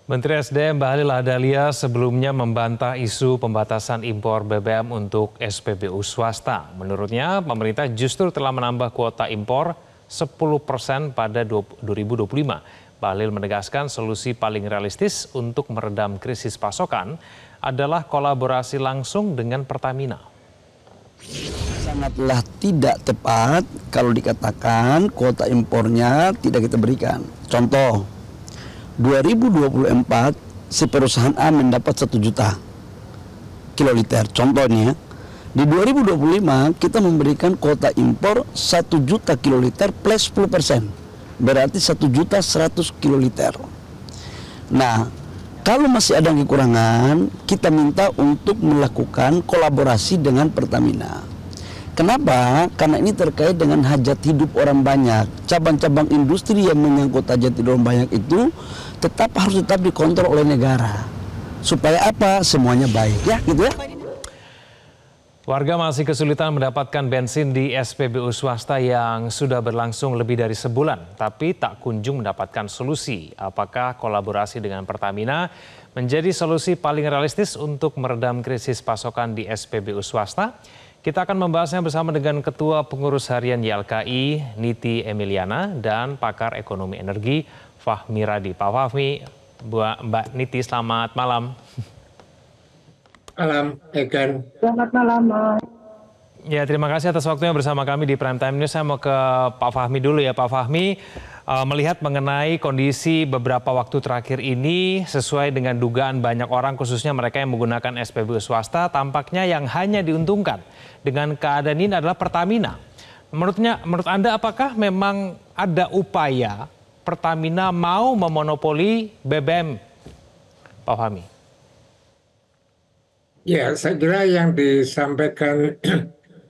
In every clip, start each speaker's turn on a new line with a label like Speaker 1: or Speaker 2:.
Speaker 1: Menteri SDM Bahlil Lahadalia sebelumnya membantah isu pembatasan impor BBM untuk SPBU swasta. Menurutnya, pemerintah justru telah menambah kuota impor 10% pada 2025. Bahlil menegaskan solusi paling realistis untuk meredam krisis pasokan adalah kolaborasi langsung dengan Pertamina.
Speaker 2: Sangatlah tidak tepat kalau dikatakan kuota impornya tidak kita berikan. Contoh, 2024 si perusahaan A mendapat 1 juta kiloliter. Contohnya, di 2025 kita memberikan kuota impor 1 juta kiloliter plus 10%. Berarti 1.100.000 kiloliter. Nah, kalau masih ada kekurangan, kita minta untuk melakukan kolaborasi dengan Pertamina. Kenapa? Karena ini terkait dengan hajat hidup orang banyak. Cabang-cabang industri yang menyangkut hajat hidup orang banyak itu harus tetap dikontrol oleh negara. Supaya apa? Semuanya baik. Ya, gitu ya.
Speaker 1: Warga masih kesulitan mendapatkan bensin di SPBU swasta yang sudah berlangsung lebih dari sebulan, tapi tak kunjung mendapatkan solusi. Apakah kolaborasi dengan Pertamina menjadi solusi paling realistis untuk meredam krisis pasokan di SPBU swasta? Kita akan membahasnya bersama dengan Ketua Pengurus Harian YLKI, Niti Emiliana, dan pakar ekonomi energi, Fahmi Radi. Pak Fahmi, Mbak Niti, selamat malam.
Speaker 3: Malam, Egan.
Speaker 4: Selamat malam, Mas.
Speaker 1: Ya, terima kasih atas waktunya bersama kami di Prime Time News. Saya mau ke Pak Fahmi dulu ya. Pak Fahmi, melihat mengenai kondisi beberapa waktu terakhir ini sesuai dengan dugaan banyak orang, khususnya mereka yang menggunakan SPBU swasta, tampaknya yang hanya diuntungkan dengan keadaan ini adalah Pertamina. Menurut Anda, apakah memang ada upaya Pertamina mau memonopoli BBM, Pak Fahmi?
Speaker 3: Ya, saya kira yang disampaikan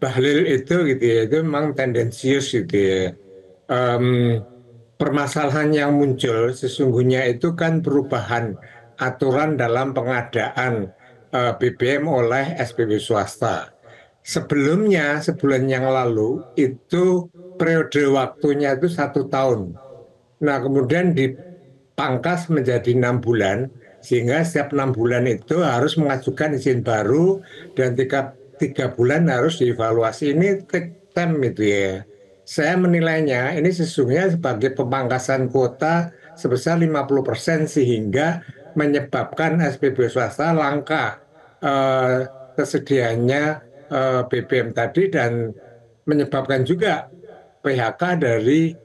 Speaker 3: Bahlil itu gitu ya, itu memang tendensius gitu ya. Permasalahan yang muncul sesungguhnya itu kan perubahan aturan dalam pengadaan BBM oleh SPBU swasta. Sebelumnya, sebulan yang lalu itu periode waktunya itu 1 tahun. Nah, kemudian dipangkas menjadi 6 bulan, sehingga setiap 6 bulan itu harus mengajukan izin baru dan tiga bulan harus dievaluasi. Ini take time itu ya. Saya menilainya ini sesungguhnya sebagai pemangkasan kuota sebesar 50% sehingga menyebabkan SPBU swasta langka tersedianya BBM tadi dan menyebabkan juga PHK dari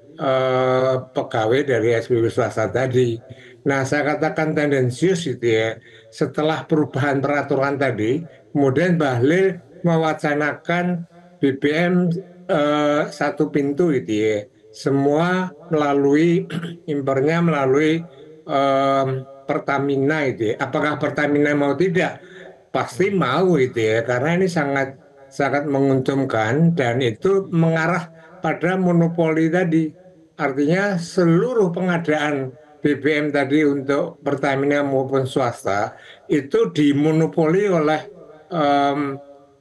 Speaker 3: pegawai dari SPBU swasta tadi. Nah, saya katakan tendensius gitu ya. Setelah perubahan peraturan tadi, kemudian Bahlil mewacanakan BBM satu pintu gitu ya. Semua melalui impornya melalui Pertamina itu ya. Apakah Pertamina mau tidak? Pasti mau itu ya, karena ini sangat menguntungkan dan itu mengarah pada monopoli tadi. Artinya seluruh pengadaan BBM tadi untuk Pertamina maupun swasta itu dimonopoli oleh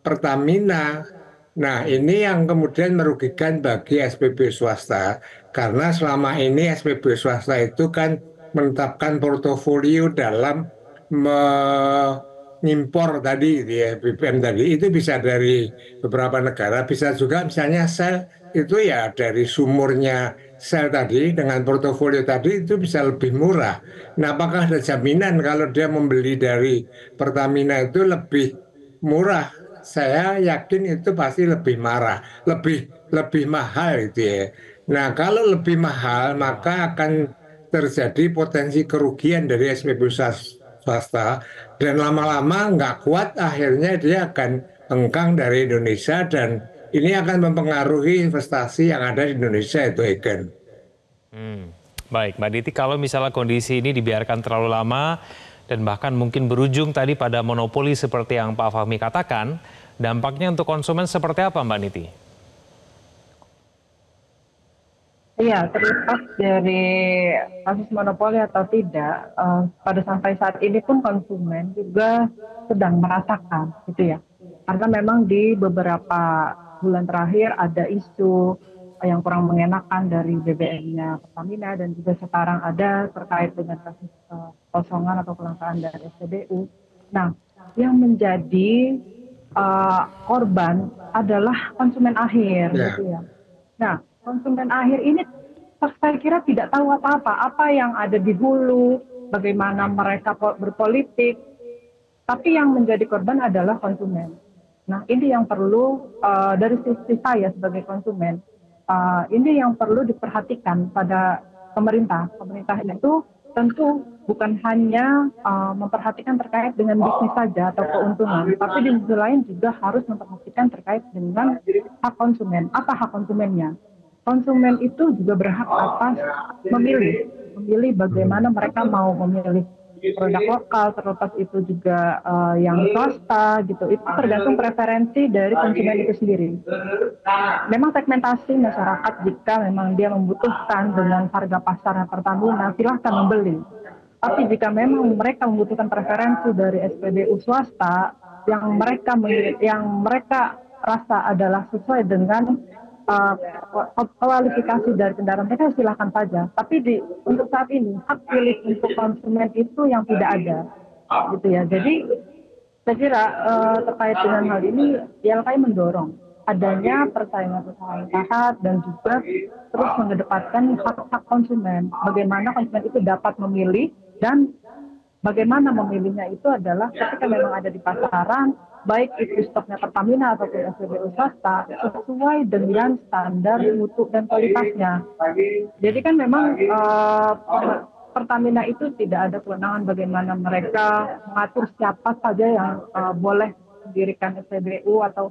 Speaker 3: Pertamina. Nah, ini yang kemudian merugikan bagi SPBU swasta karena selama ini SPBU swasta itu kan menetapkan portofolio dalam mengimpor tadi ya, BBM tadi itu bisa dari beberapa negara, bisa juga misalnya sel itu ya dari sumurnya sel tadi dengan portofolio tadi itu bisa lebih murah. Nah, apakah ada jaminan kalau dia membeli dari Pertamina itu lebih murah? Saya yakin itu pasti lebih lebih mahal itu ya. Nah, kalau lebih mahal maka akan terjadi potensi kerugian dari SPBU swasta dan lama-lama nggak kuat akhirnya dia akan hengkang dari Indonesia dan ini akan mempengaruhi investasi yang ada di Indonesia itu, Egen.
Speaker 1: Baik, Mbak Diti, kalau misalnya kondisi ini dibiarkan terlalu lama dan bahkan mungkin berujung tadi pada monopoli seperti yang Pak Fahmi katakan, dampaknya untuk konsumen seperti apa, Mbak Niti?
Speaker 4: Iya, terlepas dari kasus monopoli atau tidak, pada sampai saat ini pun konsumen juga sedang merasakan, gitu ya. Karena memang di beberapa bulan terakhir ada isu yang kurang mengenakan dari BBM-nya Pertamina, dan juga sekarang ada terkait dengan kasus kosongan atau kelangkaan dari SPBU. Nah, yang menjadi korban adalah konsumen akhir, gitu ya. Nah, konsumen akhir ini saya kira tidak tahu apa-apa, apa yang ada di hulu, bagaimana mereka berpolitik, tapi yang menjadi korban adalah konsumen. Nah, ini yang perlu dari sisi saya sebagai konsumen, ini yang perlu diperhatikan pada pemerintah. Pemerintah itu tentu bukan hanya memperhatikan terkait dengan bisnis saja atau keuntungan, tapi di sisi lain juga harus memperhatikan terkait dengan hak konsumen. Apa hak konsumennya? Konsumen itu juga berhak atas memilih bagaimana mereka mau memilih produk lokal, terlepas itu juga yang swasta gitu. Itu tergantung preferensi dari konsumen itu sendiri. Memang segmentasi masyarakat, jika memang dia membutuhkan dengan harga pasar Pertamina, silahkan membeli. Tapi jika memang mereka membutuhkan preferensi dari SPBU swasta yang mereka rasa adalah sesuai dengan kualifikasi dari kendaraan mereka, silahkan saja. Tapi untuk saat ini hak pilih untuk konsumen itu yang tidak ada, gitu ya. Jadi saya kira terkait dengan hal ini, YLKI mendorong adanya persaingan usaha yang sehat dan juga terus mengedepankan hak-hak konsumen. Bagaimana konsumen itu dapat memilih, dan bagaimana memilihnya itu adalah ketika memang ada di pasaran, baik itu stoknya Pertamina ataupun SPBU swasta, sesuai dengan standar mutu dan kualitasnya. Jadi kan memang Pertamina itu tidak ada kewenangan bagaimana mereka mengatur siapa saja yang boleh mendirikan SPBU atau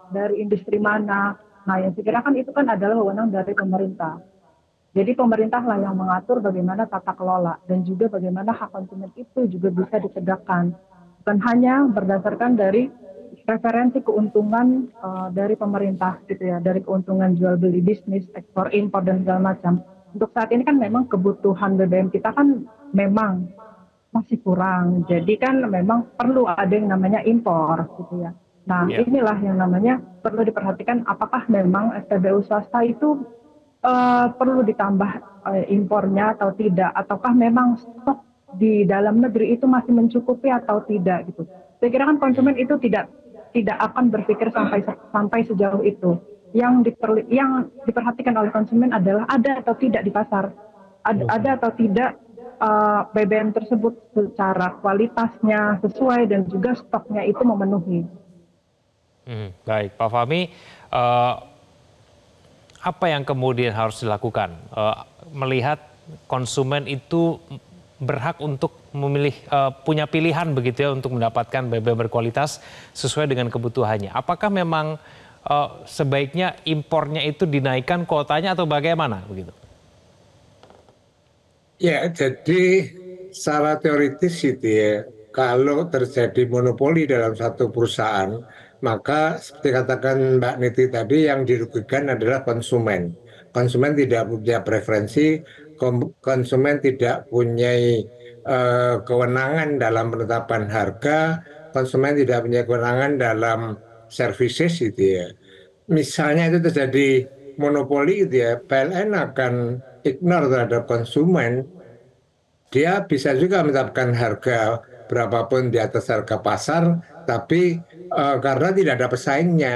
Speaker 4: dari industri mana. Nah, yang saya kira kan itu kan adalah wewenang dari pemerintah. Jadi pemerintahlah yang mengatur bagaimana tata kelola dan juga bagaimana hak konsumen itu juga bisa ditegakkan. Bukan hanya berdasarkan dari preferensi keuntungan dari pemerintah gitu ya, dari keuntungan jual beli bisnis, ekspor impor dan segala macam. Untuk saat ini kan memang kebutuhan BBM kita kan memang masih kurang. Jadi kan memang perlu ada yang namanya impor gitu ya. Nah, inilah yang namanya perlu diperhatikan, apakah memang SPBU swasta itu perlu ditambah impornya atau tidak, ataukah memang stok di dalam negeri itu masih mencukupi atau tidak gitu. Saya kira kan konsumen itu tidak akan berpikir sampai sejauh itu. Yang diperhatikan oleh konsumen adalah ada atau tidak di pasar, ada atau tidak BBM tersebut secara kualitasnya sesuai dan juga stoknya itu memenuhi.
Speaker 1: Baik, Pak Fahmi, apa yang kemudian harus dilakukan? Melihat konsumen itu berhak untuk memilih, punya pilihan begitu ya untuk mendapatkan BBM berkualitas sesuai dengan kebutuhannya. Apakah memang sebaiknya impornya itu dinaikkan kuotanya atau bagaimana begitu?
Speaker 3: Ya, jadi secara teoritis itu ya, kalau terjadi monopoli dalam satu perusahaan, maka seperti katakan Mbak Niti tadi, yang dirugikan adalah konsumen. Konsumen tidak punya preferensi, konsumen tidak punya kewenangan dalam penetapan harga, konsumen tidak punya kewenangan dalam services gitu ya. Misalnya itu terjadi monopoli gitu ya, PLN akan ignore terhadap konsumen. Dia bisa juga menetapkan harga berapapun di atas harga pasar, tapi karena tidak ada pesaingnya.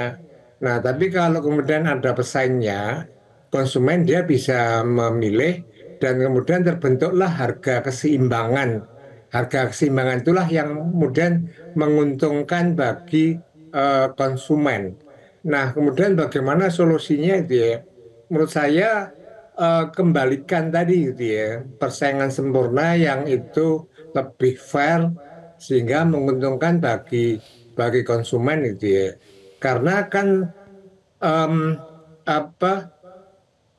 Speaker 3: Nah, tapi kalau kemudian ada pesaingnya, konsumen dia bisa memilih dan kemudian terbentuklah harga keseimbangan. Harga keseimbangan itulah yang kemudian menguntungkan bagi konsumen. Nah, kemudian bagaimana solusinya itu ya? Menurut saya kembalikan tadi gitu ya, persaingan sempurna yang itu lebih fair sehingga menguntungkan bagi konsumen itu ya. Karena kan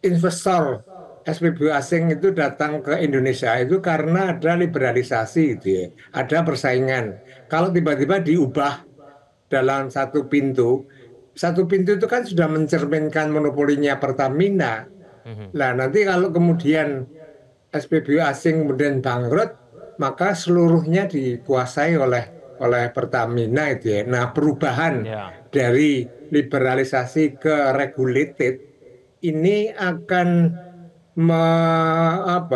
Speaker 3: investor SPBU asing itu datang ke Indonesia itu karena ada liberalisasi gitu ya, ada persaingan. Kalau tiba-tiba diubah dalam satu pintu itu kan sudah mencerminkan monopolinya Pertamina. Nah, nanti kalau kemudian SPBU asing kemudian bangkrut, maka seluruhnya dikuasai oleh Pertamina itu ya. Nah, perubahan dari liberalisasi ke regulated ini akan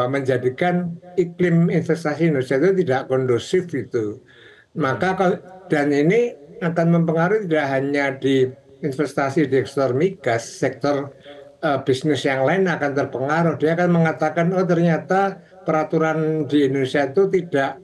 Speaker 3: menjadikan iklim investasi Indonesia itu tidak kondusif itu. Dan ini akan mempengaruhi tidak hanya di investasi di sektor migas, sektor bisnis yang lain akan terpengaruh. Dia akan mengatakan, oh ternyata peraturan di Indonesia itu tidak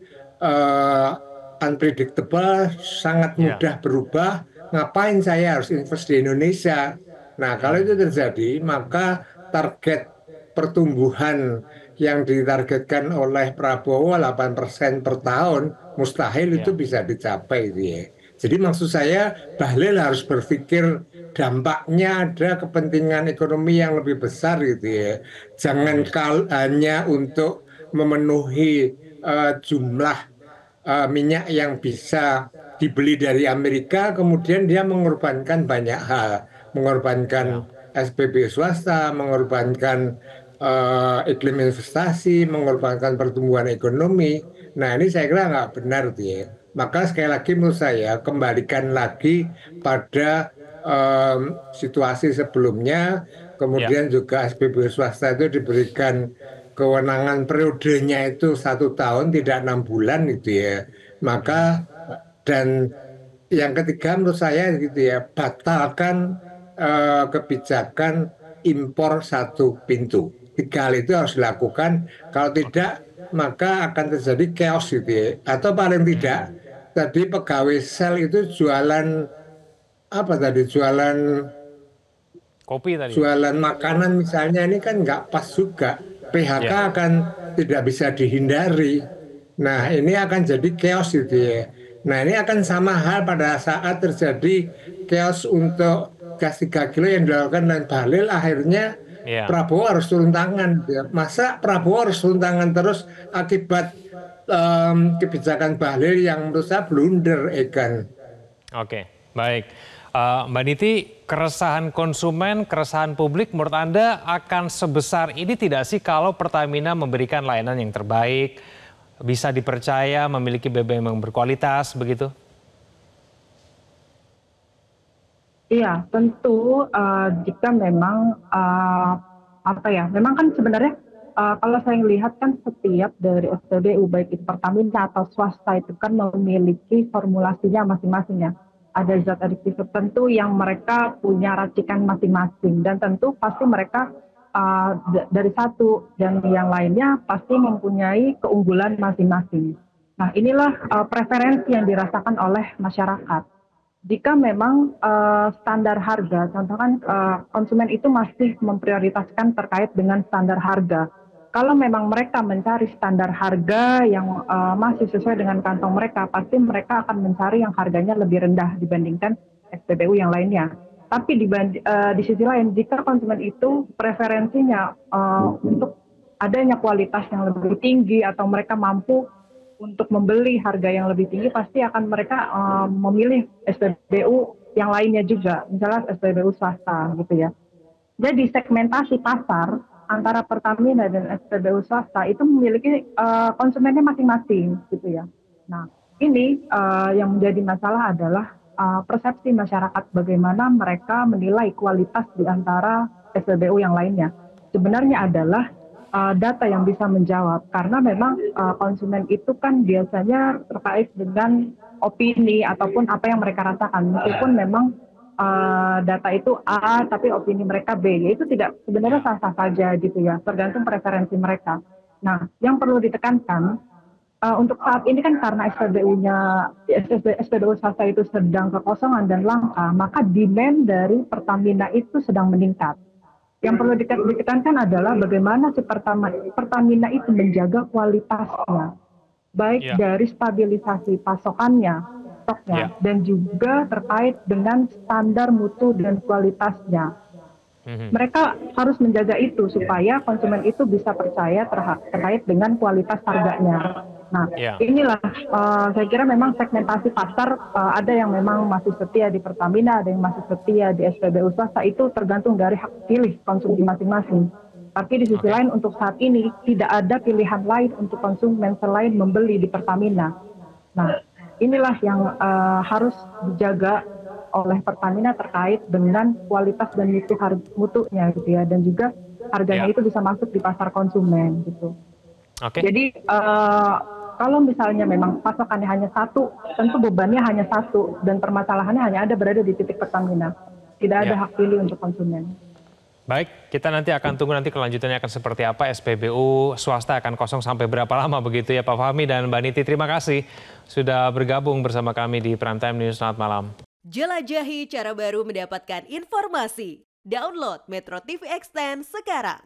Speaker 3: unpredictable, sangat mudah berubah. Ngapain saya harus invest di Indonesia? Nah, kalau itu terjadi, maka target pertumbuhan yang ditargetkan oleh Prabowo 8% per tahun mustahil itu bisa dicapai gitu ya. Jadi maksud saya Bahlil harus berpikir dampaknya ada kepentingan ekonomi yang lebih besar gitu ya. Jangan hanya untuk memenuhi jumlah minyak yang bisa dibeli dari Amerika, kemudian dia mengorbankan banyak hal, mengorbankan SPB swasta, mengorbankan iklim investasi, mengorbankan pertumbuhan ekonomi. Nah ini saya kira nggak benar tuh ya. Maka sekali lagi menurut saya kembalikan lagi pada situasi sebelumnya, kemudian juga SPB swasta itu diberikan kewenangan periodenya itu 1 tahun tidak 6 bulan gitu ya. Maka dan yang ketiga menurut saya gitu ya, batalkan kebijakan impor satu pintu. 3 hal itu harus dilakukan. Kalau tidak maka akan terjadi chaos gitu ya. Atau paling tidak tadi pegawai sel itu jualan apa tadi,
Speaker 1: kopi tadi.
Speaker 3: jualan makanan misalnya, ini kan nggak pas juga. PHK akan tidak bisa dihindari. Nah ini akan jadi chaos gitu ya. Nah ini akan sama hal pada saat terjadi chaos untuk gas 3 kilo yang dilakukan oleh Bahlil, akhirnya Prabowo harus turun tangan. Masa Prabowo harus turun tangan terus akibat kebijakan Bahlil yang menurut saya blunder, Egan.
Speaker 1: Oke, baik. Mbak Niti, keresahan konsumen, keresahan publik menurut Anda akan sebesar ini tidak sih kalau Pertamina memberikan layanan yang terbaik, bisa dipercaya, memiliki BBM yang berkualitas, begitu?
Speaker 4: Iya, tentu jika memang memang kan sebenarnya kalau saya lihat kan setiap dari SPBU baik itu Pertamina atau swasta itu kan memiliki formulasinya masing-masing ya. Ada zat adiktif tertentu yang mereka punya racikan masing-masing dan tentu pasti mereka dari satu dan yang lainnya pasti mempunyai keunggulan masing-masing. Nah inilah preferensi yang dirasakan oleh masyarakat. Jika memang standar harga, contohkan konsumen itu masih memprioritaskan terkait dengan standar harga. Kalau memang mereka mencari standar harga yang masih sesuai dengan kantong mereka, pasti mereka akan mencari yang harganya lebih rendah dibandingkan SPBU yang lainnya. Tapi di sisi lain, jika konsumen itu preferensinya untuk adanya kualitas yang lebih tinggi atau mereka mampu untuk membeli harga yang lebih tinggi, pasti akan mereka memilih SPBU yang lainnya juga, misalnya SPBU swasta gitu ya. Jadi segmentasi pasar antara Pertamina dan SPBU swasta itu memiliki konsumennya masing-masing gitu ya. Nah ini yang menjadi masalah adalah persepsi masyarakat bagaimana mereka menilai kualitas di antara SPBU yang lainnya. Sebenarnya adalah data yang bisa menjawab, karena memang konsumen itu kan biasanya terkait dengan opini ataupun apa yang mereka rasakan, meskipun memang data itu A tapi opini mereka B, itu tidak sebenarnya sah-sah saja gitu ya, tergantung preferensi mereka. Nah yang perlu ditekankan untuk saat ini kan karena SPBU swasta itu sedang kekosongan dan langka, maka demand dari Pertamina itu sedang meningkat. Yang perlu ditekankan adalah bagaimana si Pertamina itu menjaga kualitasnya, baik dari stabilisasi pasokannya, stoknya, dan juga terkait dengan standar mutu dan kualitasnya. Mereka harus menjaga itu supaya konsumen itu bisa percaya terkait dengan kualitas harganya. Nah, inilah saya kira memang segmentasi pasar, ada yang memang masih setia di Pertamina, ada yang masih setia di SPBU swasta, itu tergantung dari hak pilih konsumsi masing-masing. Tapi di sisi lain untuk saat ini tidak ada pilihan lain untuk konsumen selain membeli di Pertamina. Nah, inilah yang harus dijaga oleh Pertamina terkait dengan kualitas dan mutunya gitu ya, dan juga harganya itu bisa masuk di pasar konsumen gitu. Jadi kalau misalnya memang pasokannya hanya satu, tentu bebannya hanya satu dan permasalahannya hanya ada berada di titik Pertamina. Tidak ada hak pilih untuk konsumen.
Speaker 1: Baik, kita nanti akan tunggu nanti kelanjutannya akan seperti apa. SPBU swasta akan kosong sampai berapa lama begitu ya Pak Fahmi dan Mbak Niti. Terima kasih sudah bergabung bersama kami di Prime Time News. Selamat malam.
Speaker 5: Jelajahi cara baru mendapatkan informasi. Download Metro TV Extend sekarang.